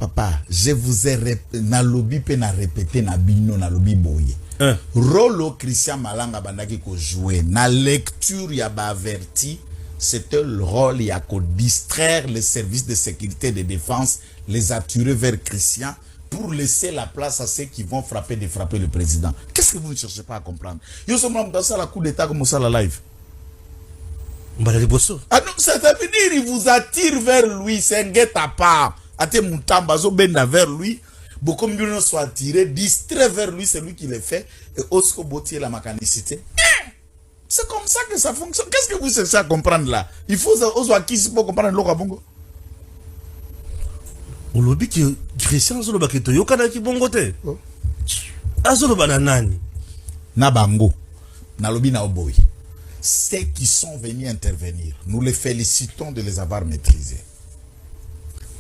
Papa, je vous ai na lobby pe na répété na bino na lobby boye. Rolo Christian Malanga bandaki ko jouer na lecture ya ba averti, c'était le rôle ya ko distraire les services de sécurité et de défense, les attirer vers Christian pour laisser la place à ceux qui vont frapper le président. Qu'est-ce que vous ne cherchez pas à comprendre? Yo sommes dans ça la coup d'état comme ça la live. Ah non, ça veut dire il vous attire vers lui, c'est un guet-apens. Ate Moutamba zo benda vers lui, beaucoup mieux soit attiré, distrait vers lui, c'est lui qui le fait, et Osco Botier la mécanicité. C'est comme ça que ça fonctionne. Qu'est-ce que vous cherchez à comprendre là? Il faut oser qui pour comprendre le Bongo. On lobby que Christian Zolo Baketo Yokana ki bongo te. Azolo bananani. Na bango, na lobby na oboy. Ceux qui sont venus intervenir, nous les félicitons de les avoir maîtrisés.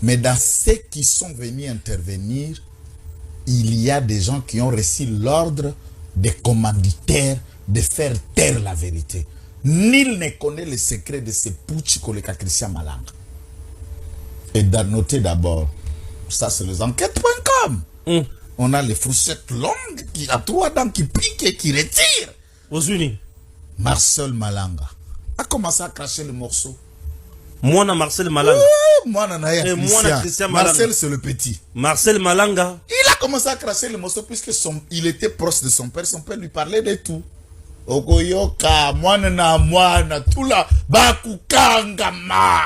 Mais dans ceux qui sont venus intervenir, il y a des gens qui ont reçu l'ordre des commanditaires de faire taire la vérité. Nul ne connaît le secret de ce putsch koleka Christian Malanga. Et noter d'abord, ça c'est les enquêtes.com. On a les fourchettes longues qui a 3 dents qui piquent et qui retirent. Aux Unis. Marcel Malanga a commencé à cracher le morceau. Moi, Marcel Malanga. Moi, Christian Malanga. Marcel, c'est le petit. Marcel Malanga. Il a commencé à cracher le morceau puisque il était proche de son père. Son père lui parlait de tout. Okoyoka, mwana, tula, bakukangama,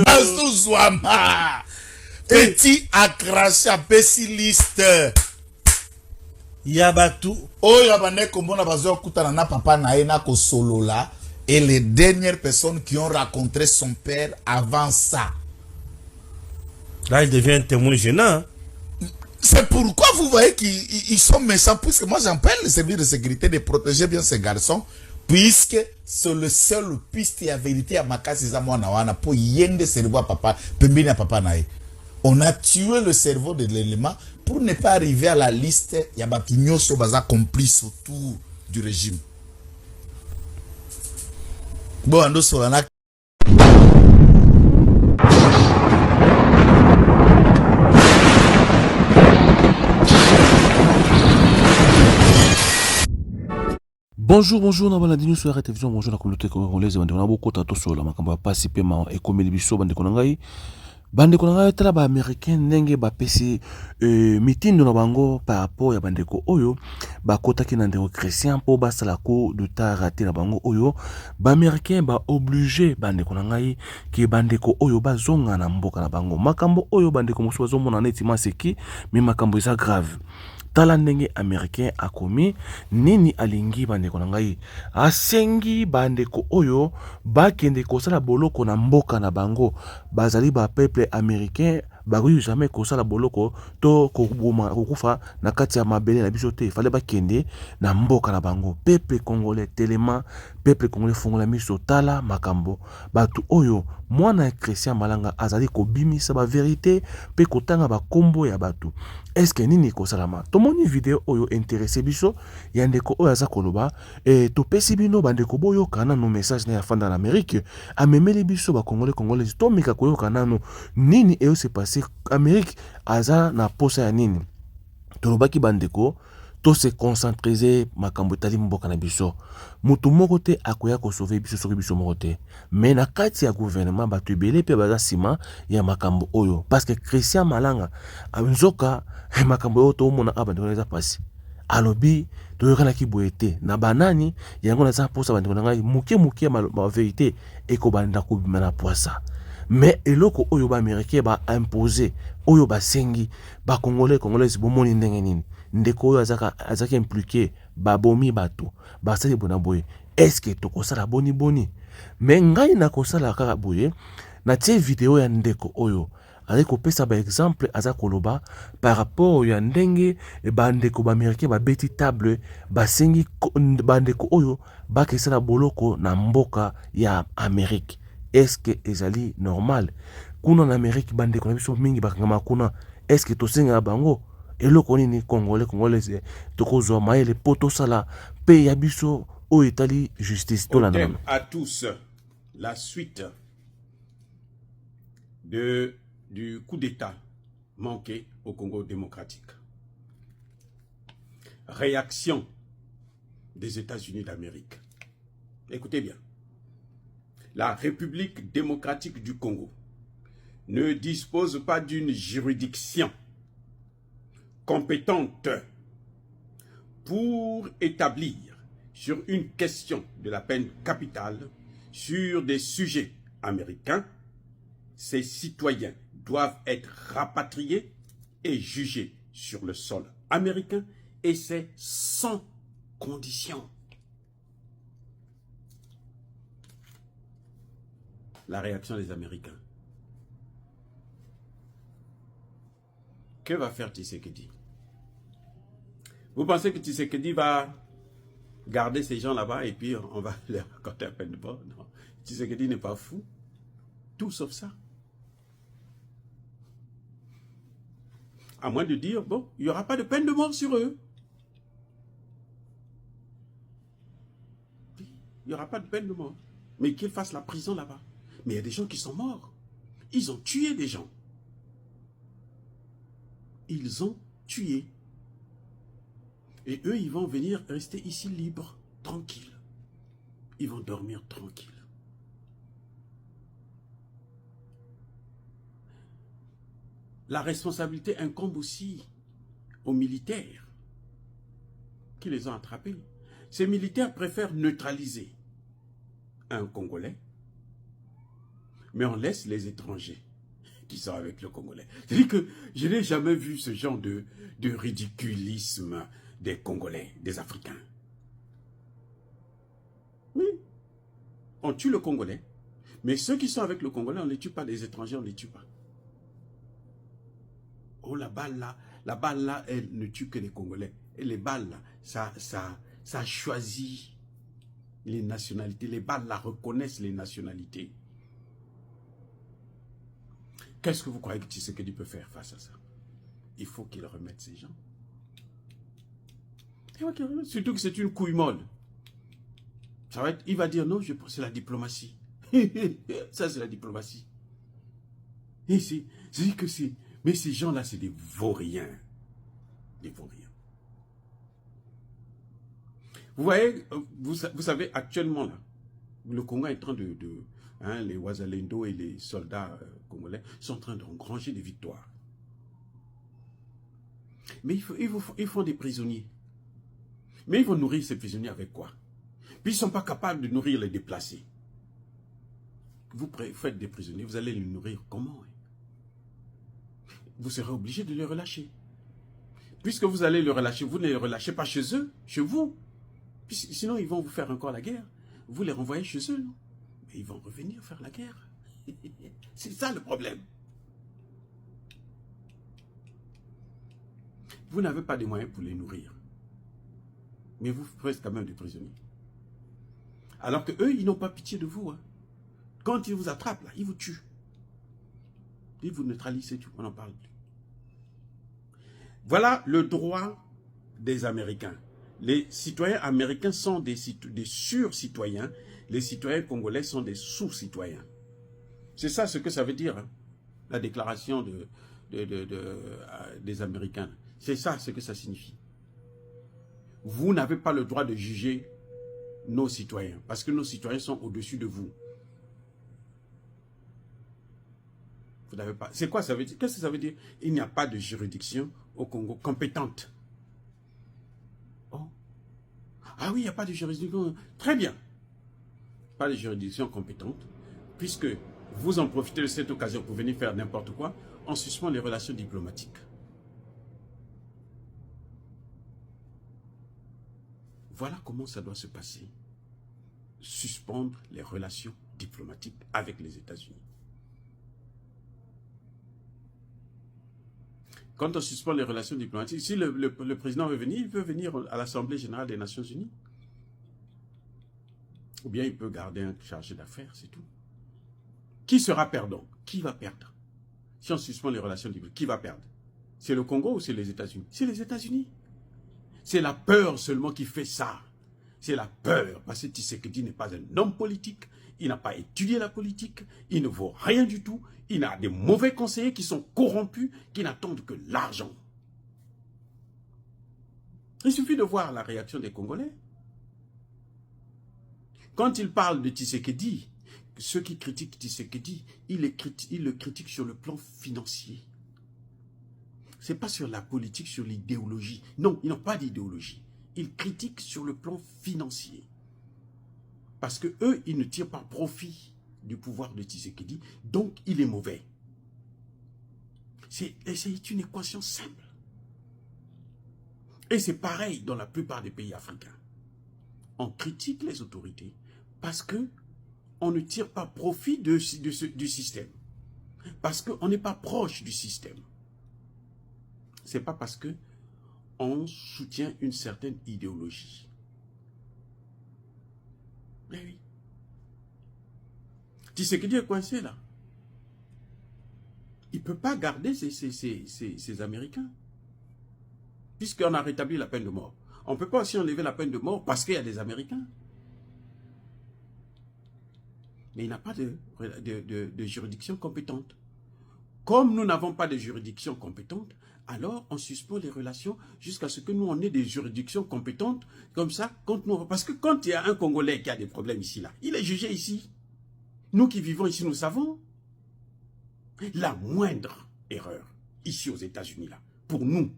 bazuzwama. Petit a craché à pessimiste. Yabatu. Oh, yabane kombona bazo kutana na papa na ena ko solo là. Et les dernières personnes qui ont rencontré son père avant ça. Là, il devient un témoin gênant. C'est pourquoi vous voyez qu'ils sont méchants, puisque moi j'appelle le service de sécurité de protéger bien ces garçons, puisque c'est le seul piste et la vérité à Makasi Zamouanawana pour yende cerveau à papa, pembini à papa nae. On a tué le cerveau de l'élément pour ne pas arriver à la liste, il y a Bakinyo Sobaza complice autour du régime. Bon, ando solana. Bonjour, na balandi sur la télévision, bonjour la communauté congolaise, bande na beaucoup tato sur la makamba pasi pema et comme biso bande konangai. Bande konangai tala ba américain ndenge ba pesi meeting na bango par rapport ya bande ko oyo ba kotaki na ndeko Christian po ba sala ko de ta raté na bango oyo ba américain ba obligé bande konangai ki bande ko oyo ba zonga na mboka na bango makambo oyo bande ko moso bazo mona neti maseki mais makambo eza grave. Tala ndenge américain akomi nini alingi bandeko na ngai asengi bandeko oyo bakende kosala boloko na mboka na bango bazali ba peuple américain bakoki jamais kosala boloko to koboma kokufa na kati ya mabele na biso te fallait bakende na mboka na bango peuple congolais telema peuple congolais fongola miso tala makambo batu oyo mwana Christian Malanga azali kobimisa ba vérité pe kotanga ba kombo ya batu. Est-ce que nini kosalama tomoni vidéo oyo intéressé biso ya ndeko oyo aza koloba to pesi bino bandeko boyo kana no message na ya fanda na Amérique amemeli biso ba congolais to mika koyo kana no nini eo se passé Amérique aza na posa ya nini tolobaki bandeko to se concentrer makambo tali mboka na biso mutu moko te akoya ko sauver biso soki biso moko te mais na kati ya gouvernement batu ebele pe baza sima ya makambo oyo parce que Christian Malanga nzoka makambo oyo to mona abandeko eza pasi alobi toyokana ki boete na banani yango na za posa bandeko ngai muke ma vérité ekobanda ko bima na poisa. Mais eloko oyo ba américain ba imposer oyo ba sengi ba congolais bomoni ndenge nini ndeko oyo azaki impliqué ba bomi bato ba sali bona boye est-ce que to kosala boni mais ngai na kosala kaka boye na tie vidéo ya ndeko oyo ali kopesa ba exemple aza koloba par rapport ya ndenge ba ndeko ba américain ba beti table ba sengi ba ndeko oyo ba kesala boloko na mboka ya Amérique. Est-ce que ezali normal kuna en Amérique bande ko biso mingi bakanga kuna est-ce que to senga bango eloko nini congolais to kozwa maele poto sala pe ya biso o etali justice to la non à tous la suite du coup d'état manqué au Congo démocratique. Réaction des États-Unis d'Amérique. Écoutez bien. La République démocratique du Congo ne dispose pas d'une juridiction compétente pour établir sur une question de la peine capitale sur des sujets américains. Ces citoyens doivent être rapatriés et jugés sur le sol américain, et c'est sans condition. La réaction des Américains. Que va faire Tshisekedi? Vous pensez que Tshisekedi va garder ces gens là-bas et puis on va leur accorder la peine de mort? Non. Tshisekedi n'est pas fou. Tout sauf ça. À moins de dire, bon, il n'y aura pas de peine de mort sur eux. Il n'y aura pas de peine de mort. Mais qu'ils fassent la prison là-bas. Mais il y a des gens qui sont morts. Ils ont tué des gens. Ils ont tué. Et eux, ils vont venir rester ici libres, tranquilles. Ils vont dormir tranquilles. La responsabilité incombe aussi aux militaires qui les ont attrapés. Ces militaires préfèrent neutraliser un Congolais, mais on laisse les étrangers qui sont avec le Congolais. C'est-à-dire que je n'ai jamais vu ce genre de ridiculisme des Congolais, des Africains. Oui, on tue le Congolais, mais ceux qui sont avec le Congolais, on ne les tue pas, les étrangers, on ne les tue pas. Oh, la balle là, elle ne tue que les Congolais. Et les balles là, ça choisit les nationalités. Les balles là reconnaissent les nationalités. Qu'est-ce que vous croyez que Tshisekedi peut faire face à ça? Il faut qu'il remette ces gens. Surtout que c'est une couille molle. Ça va être, il va dire non, c'est la diplomatie. Ça, c'est la diplomatie. Et c'est que c'est... Mais ces gens-là, c'est des vauriens. Des vauriens. Vous voyez, vous savez, actuellement, là, le Congo est en train les Ouazalendo et les soldats congolais sont en train d'engranger des victoires. Mais ils font des prisonniers. Mais ils vont nourrir ces prisonniers avec quoi? Puis ils ne sont pas capables de nourrir les déplacés. Vous faites des prisonniers, vous allez les nourrir comment? Vous serez obligé de les relâcher. Puisque vous allez les relâcher, vous ne les relâchez pas chez eux, chez vous. Sinon, ils vont vous faire encore la guerre. Vous les renvoyez chez eux, non? Mais ils vont revenir faire la guerre. C'est ça le problème. Vous n'avez pas de moyens pour les nourrir. Mais vous faites quand même des prisonniers. Alors que eux, ils n'ont pas pitié de vous. Hein. Quand ils vous attrapent, là, ils vous tuent. Ils vous neutralisent et tout, on n'en parle plus. Voilà le droit des Américains. Les citoyens américains sont des sur-citoyens. Les citoyens congolais sont des sous-citoyens. C'est ça ce que ça veut dire, hein, la déclaration des Américains. C'est ça ce que ça signifie. Vous n'avez pas le droit de juger nos citoyens, parce que nos citoyens sont au-dessus de vous. Vous n'avez pas. C'est quoi ça veut dire? Qu'est-ce que ça veut dire? Il n'y a pas de juridiction au Congo compétente. Oh. Ah oui, il n'y a pas de juridiction. Très bien. Pas de juridiction compétente, puisque vous en profitez de cette occasion pour venir faire n'importe quoi, on suspend les relations diplomatiques. Voilà comment ça doit se passer. Suspendre les relations diplomatiques avec les États-Unis. Quand on suspend les relations diplomatiques, si le président veut venir, il peut venir à l'Assemblée générale des Nations Unies. Ou bien il peut garder un chargé d'affaires, c'est tout. Qui sera perdant? Qui va perdre? Si on suspend les relations diplomatiques, qui va perdre? C'est le Congo ou c'est les États-Unis? C'est les États-Unis. C'est la peur seulement qui fait ça. C'est la peur. Parce que Tshisekedi n'est pas un homme politique. il n'a pas étudié la politique, il ne vaut rien du tout, il a des mauvais conseillers qui sont corrompus, qui n'attendent que l'argent. Il suffit de voir la réaction des Congolais. Quand ils parlent de Tshisekedi, ceux qui critiquent Tshisekedi, ils le critiquent sur le plan financier. Ce n'est pas sur la politique, sur l'idéologie. Non, ils n'ont pas d'idéologie. Ils critiquent sur le plan financier. Parce que eux, ils ne tirent pas profit du pouvoir de Tshisekedi, donc il est mauvais. C'est une équation simple. Et c'est pareil dans la plupart des pays africains. On critique les autorités parce que on ne tire pas profit du système. Parce qu'on n'est pas proche du système. Ce n'est pas parce que on soutient une certaine idéologie. Mais oui. Tshisekedi est coincé là. Il ne peut pas garder ces Américains. Puisqu'on a rétabli la peine de mort. On ne peut pas aussi enlever la peine de mort parce qu'il y a des Américains. Mais il n'a pas de juridiction compétente. Comme nous n'avons pas de juridiction compétente, alors on suspend les relations jusqu'à ce que nous on ait des juridictions compétentes. Comme ça, parce que quand il y a un Congolais qui a des problèmes ici, là, il est jugé ici. Nous qui vivons ici, nous savons. La moindre erreur, ici aux États-Unis, là, pour nous,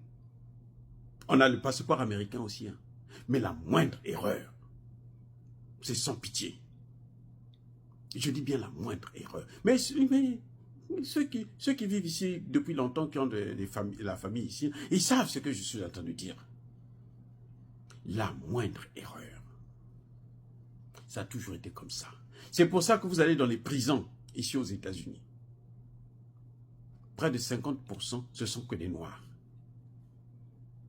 on a le passeport américain aussi, hein, mais la moindre erreur, c'est sans pitié. Je dis bien la moindre erreur. Mais ceux qui vivent ici depuis longtemps, qui ont la famille ici, ils savent ce que je suis en train de dire. La moindre erreur. Ça a toujours été comme ça. C'est pour ça que vous allez dans les prisons, ici aux États-Unis. Près de 50%, ce sont que des Noirs.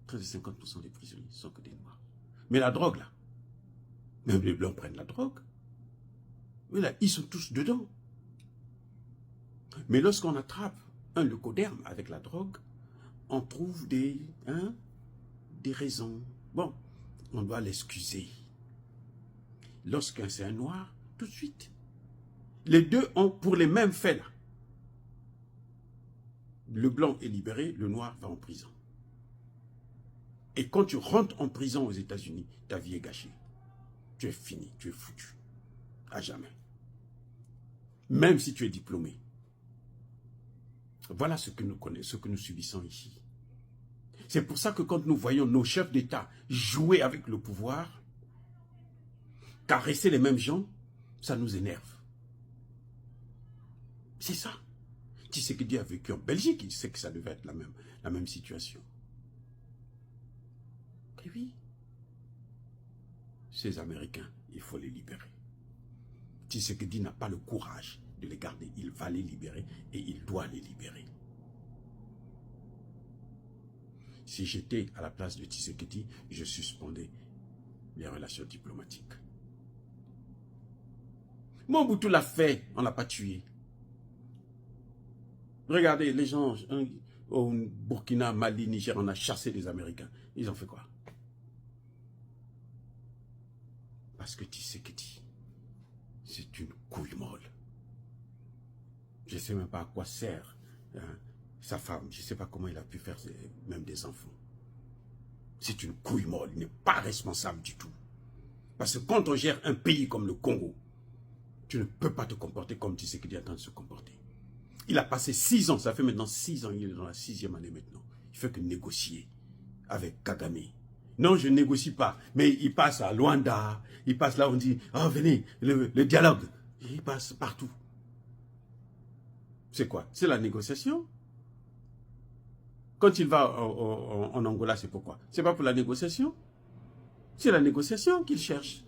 Près de 50% des prisonniers, ce sont que des Noirs. Mais la drogue, là, même les Blancs prennent la drogue. Mais là, ils sont tous dedans. Mais lorsqu'on attrape un leucoderme avec la drogue, on trouve des raisons. Bon, on doit l'excuser. Lorsqu'un c'est un noir, tout de suite. Les deux ont pour les mêmes faits là. Le blanc est libéré, le noir va en prison. Et quand tu rentres en prison aux États-Unis, ta vie est gâchée. Tu es fini, tu es foutu. À jamais. Même si tu es diplômé. Voilà ce que nous connaissons, ce que nous subissons ici. C'est pour ça que quand nous voyons nos chefs d'État jouer avec le pouvoir, caresser les mêmes gens, ça nous énerve. C'est ça. Tshisekedi a vécu en Belgique, il sait que ça devait être la même situation. Et oui, ces Américains, il faut les libérer. Tshisekedi n'a pas le courage de les garder. Il va les libérer et il doit les libérer. Si j'étais à la place de Tshisekedi, je suspendais les relations diplomatiques. Mobutu l'a fait, on ne l'a pas tué. Regardez, les gens au Burkina, Mali, Niger, on a chassé les Américains. Ils ont fait quoi? Parce que Tshisekedi, c'est une couille molle. Je ne sais même pas à quoi sert sa femme. Je ne sais pas comment il a pu faire même des enfants. C'est une couille molle. Il n'est pas responsable du tout. Parce que quand on gère un pays comme le Congo, tu ne peux pas te comporter comme Tshisekedi est en train de se comporter. Il a passé 6 ans, ça fait maintenant 6 ans, il est dans la 6e année maintenant. Il fait que négocier avec Kagame. Non, je ne négocie pas, mais il passe à Luanda, il passe là où on dit, oh venez, le dialogue. Il passe partout. C'est quoi? C'est la négociation. Quand il va en Angola, c'est pourquoi? C'est pas pour la négociation. C'est la négociation qu'il cherche.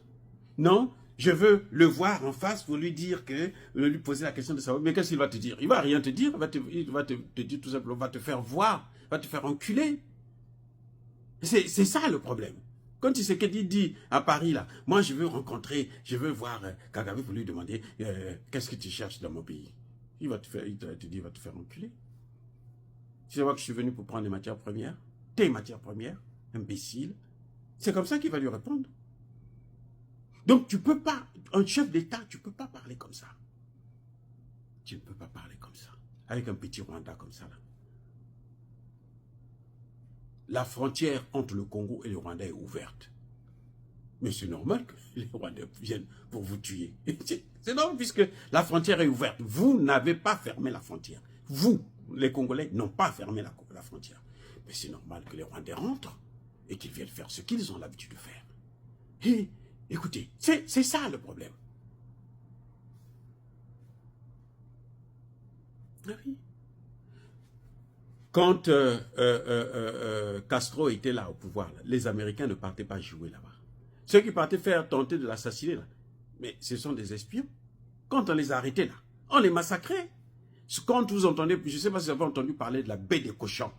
Non, je veux le voir en face pour lui dire que, lui poser la question de savoir, mais qu'est-ce qu'il va te dire? Il va rien te dire, il va te dire tout simplement, va te faire voir, va te faire enculer. C'est ça le problème. Quand Tshisekedi dit à Paris, là, moi je veux rencontrer, je veux voir Kagame pour lui demander, qu'est-ce que tu cherches dans mon pays? Il va te dire, il va te faire enculer. Tu sais pas que je suis venu pour prendre des matières premières? Tes matières premières, imbécile. C'est comme ça qu'il va lui répondre. Donc tu peux pas, un chef d'État, tu peux pas parler comme ça. Tu ne peux pas parler comme ça, avec un petit Rwanda comme ça là. La frontière entre le Congo et le Rwanda est ouverte. Mais c'est normal que les Rwandais viennent pour vous tuer. C'est normal puisque la frontière est ouverte. Vous n'avez pas fermé la frontière. Vous, les Congolais, n'ont pas fermé la frontière. Mais c'est normal que les Rwandais rentrent et qu'ils viennent faire ce qu'ils ont l'habitude de faire. Et écoutez, c'est ça le problème. Ah oui. Quand Castro était là au pouvoir, là, les Américains ne partaient pas jouer là-bas. Ceux qui partaient tenter de l'assassiner, là, mais ce sont des espions. Quand on les a arrêtés, là, on les massacrait. Quand vous entendez, je ne sais pas si vous avez entendu parler de la baie des cochons.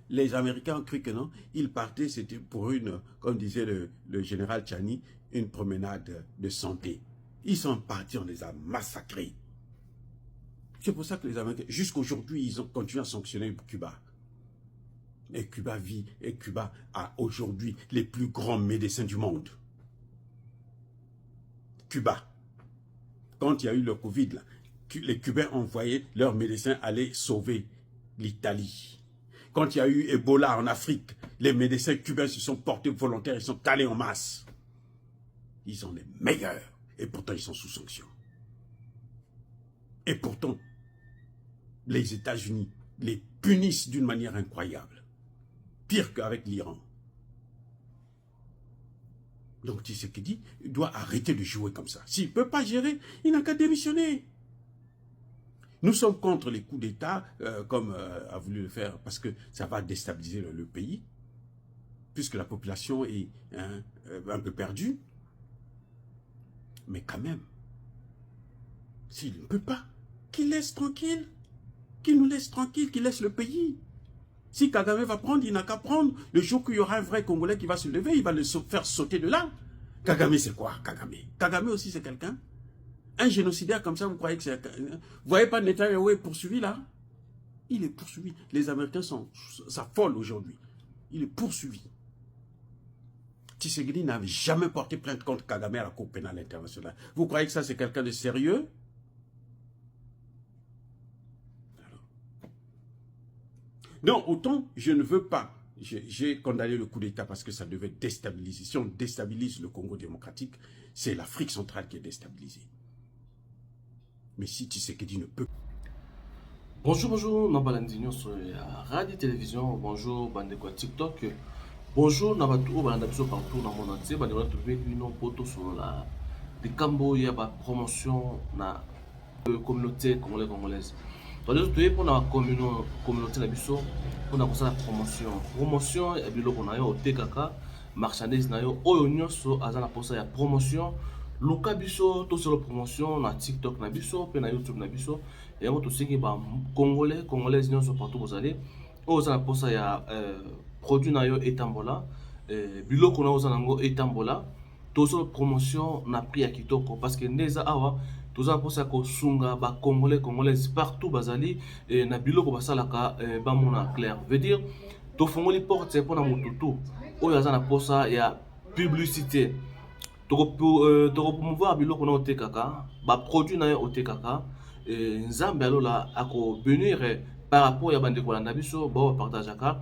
Les Américains ont cru que non. Ils partaient, c'était pour une, comme disait le général Tchani, une promenade de santé. Ils sont partis, on les a massacrés. C'est pour ça que les Américains, jusqu'à aujourd'hui, ils ont continué à sanctionner Cuba. Et Cuba vit, et Cuba a aujourd'hui les plus grands médecins du monde. Cuba. Quand il y a eu le Covid, là, les Cubains ont envoyé leurs médecins aller sauver l'Italie. Quand il y a eu Ebola en Afrique, les médecins cubains se sont portés volontaires, ils sont allés en masse. Ils sont les meilleurs. Et pourtant, ils sont sous sanction. Et pourtant, les États-Unis les punissent d'une manière incroyable. Pire qu'avec l'Iran. Donc Tshisekedi doit arrêter de jouer comme ça. S'il ne peut pas gérer, il n'a qu'à démissionner. Nous sommes contre les coups d'État, comme a voulu le faire, parce que ça va déstabiliser le pays, puisque la population est un peu perdue. Mais quand même, s'il ne peut pas, qu'il laisse tranquille. Qu'il nous laisse tranquille, qu'il laisse le pays. Si Kagame va prendre, il n'a qu'à prendre. Le jour qu'il y aura un vrai Congolais qui va se lever, il va le faire sauter de là. Kagame, c'est quoi, Kagame? Kagame aussi, c'est quelqu'un. Un génocidaire comme ça, vous croyez que c'est... Vous voyez pas Netanyahou est poursuivi là? Il est poursuivi. Les Américains s'affolent aujourd'hui. Il est poursuivi. Tshisekedi n'avait jamais porté plainte contre Kagame à la Cour pénale internationale. Vous croyez que ça, c'est quelqu'un de sérieux? Non, autant je ne veux pas. J'ai condamné le coup d'État parce que ça devait déstabiliser. Si on déstabilise le Congo démocratique, c'est l'Afrique centrale qui est déstabilisée. Mais si Tshisekedi ne peut pas... Bonjour, bonjour, Nabalandinho sur Radio Télévision, bonjour, Bandeko TikTok, bonjour, Nabatou, Balandabiso partout dans le monde entier, Bandeko trouver une photo sur la Cambo, il y a la promotion na communauté congolaise. Donc, pour la communauté, on a la promotion. Promotion, il y a le TKK, marchandise, il y a la promotion. Luka biso to sur la promotion na TikTok na biso pe na YouTube na biso et on to siki ba congolais nyonso so partout vous allez oza na posa ya produit na yo etambola biloko na oza nango etambola to sur la promotion na prix ya kitoko parce que ndeza awa to za posa ko sunga ba congolais partout bazali na biloko basalaka ba mona clair veut dire to fongoli porte pour na mututu oyo aza na posa ya publicité. Pour promouvoir biloko na otekaka ba produit na yo otekaka nzambe alola ako venir par rapport ya bande kolanda biso ba partageaka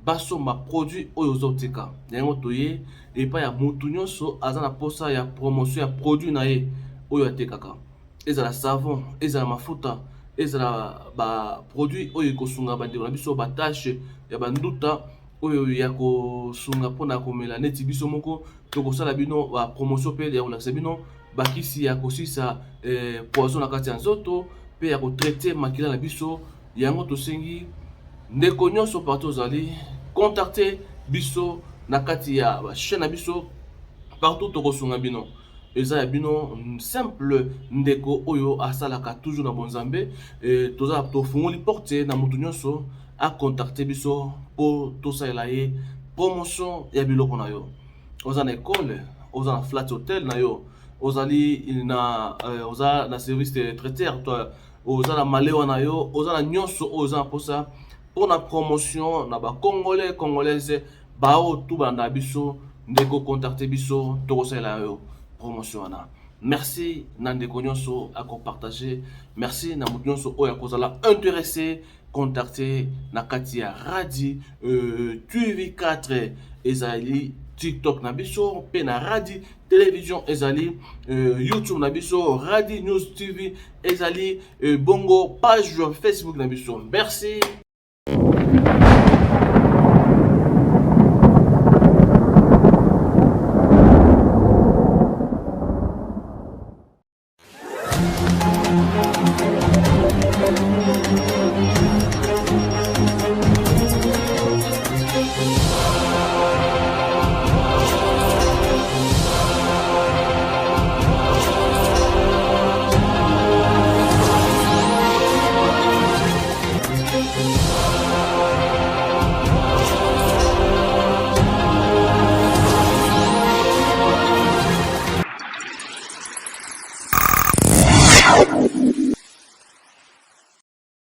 baso ma produit oyo zoteka yango toye et pas ya mutu nyonso azana posa ya promotion ya produit na ye oyo atekaka ezala savon ezala mafuta ezala ba produit oyo kosunga bande kolanda biso ba tâche ya banduta oyo ya kosunga pona komela neti biso moko tokosala bino ba promotion pe ya kolakisa bino bakisi ya kosisa poison na kati ya nzoto pe ya kotraiter makila na biso yango tosengi ndeko nyonso partout ozali contacter biso na kati ya chaîne na biso partout tokosunga bino eza ya bino simple ndeko oyo asalaka toujours na bonzambe toza tofungoli porte na mutu nyonso a contacter biso pour tosalela ye promotion ya biloko na yo oza na école oza na flat hotel na yo ozali na oza na service de traiteur toi oza na malewa na yo oza na nyonso oza na posa pour na promotion na ba congolais congolaises bao tout banda biso ndeko contacter biso tokosala yo promotion wana. Merci Nandeko Nyonso à partager. Merci na mutu nyonso oya kozala intéressé contacter na Katia Radi TV4 ezali TikTok na biso pe na Radi télévision ezali YouTube na biso Radi News TV ezali bongo page Facebook na biso. Merci.